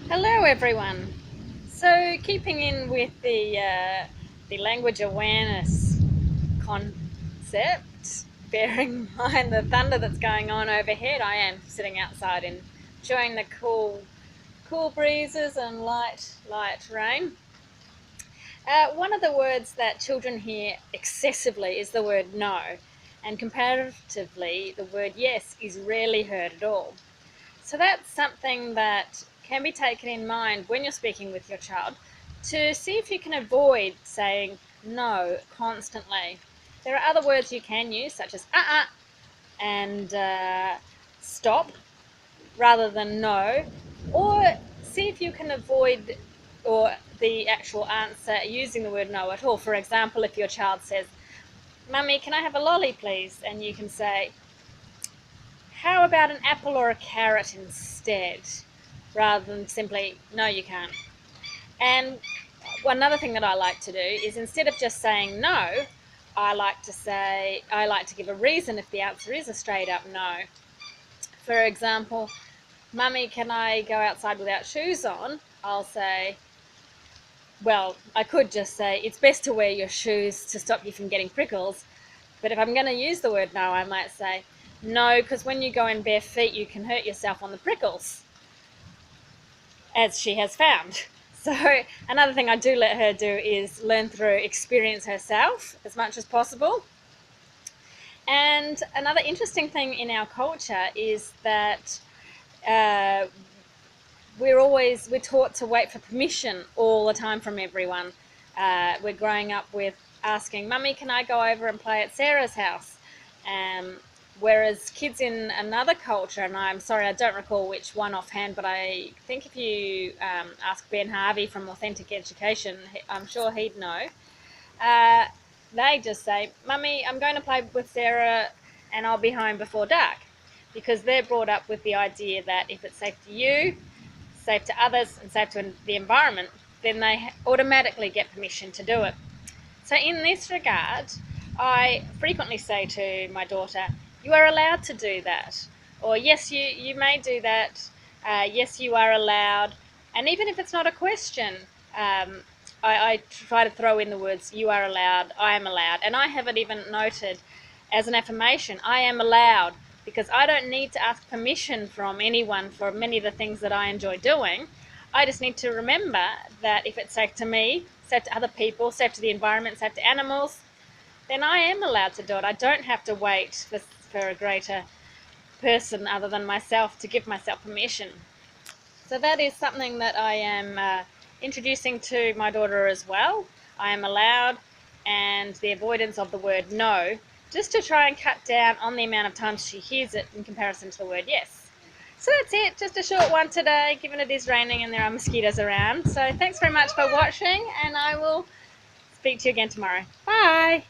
Hello everyone. So keeping in with the language awareness concept, bearing in mind the thunder that's going on overhead, I am sitting outside enjoying the cool breezes and light rain. One of the words that children hear excessively is the word no, and comparatively the word yes is rarely heard at all. So that's something that can be taken in mind when you're speaking with your child to see if you can avoid saying no constantly. There are other words you can use, such as and stop rather than no, or see if you can avoid or the actual answer using the word no at all. For example, if your child says, "Mummy, can I have a lolly, please?" and you can say, "How about an apple or a carrot instead?" rather than simply, "No, you can't." And another thing that I like to do is instead of just saying no, I like to give a reason if the answer is a straight up no. For example, "Mummy, can I go outside without shoes on?" I'll say, well, I could just say, "It's best to wear your shoes to stop you from getting prickles." But if I'm going to use the word no, I might say, "No, because when you go in bare feet, you can hurt yourself on the prickles," as she has found. So another thing I do let her do is learn through experience herself as much as possible. And another interesting thing in our culture is that uh, we're taught to wait for permission all the time from everyone. We're growing up with asking, "Mummy, can I go over and play at Sarah's house?" Um, Whereas kids in another culture, and I'm sorry, I don't recall which one offhand, but I think if you ask Ben Harvey from Authentic Education, I'm sure he'd know. Uh, they just say, "Mummy, I'm going to play with Sarah and I'll be home before dark," because they're brought up with the idea that if it's safe to you, safe to others, and safe to the environment, then they automatically get permission to do it. So in this regard, I frequently say to my daughter, "You are allowed to do that," or "Yes, you may do that," "Yes, you are allowed." And even if it's not a question, um, I try to throw in the words "you are allowed," "I am allowed," and I have it even noted as an affirmation, "I am allowed," because I don't need to ask permission from anyone for many of the things that I enjoy doing. I just need to remember that if it's safe to me, safe to other people, safe to the environment, safe to animals, then I am allowed to do it. I don't have to wait for a greater person other than myself to give myself permission. So that is something that I am introducing to my daughter as well. I am allowed, and the avoidance of the word no, just to try and cut down on the amount of times she hears it in comparison to the word yes. So that's it, just a short one today, given it is raining and there are mosquitoes around. So thanks very much for watching, and I will speak to you again tomorrow. Bye!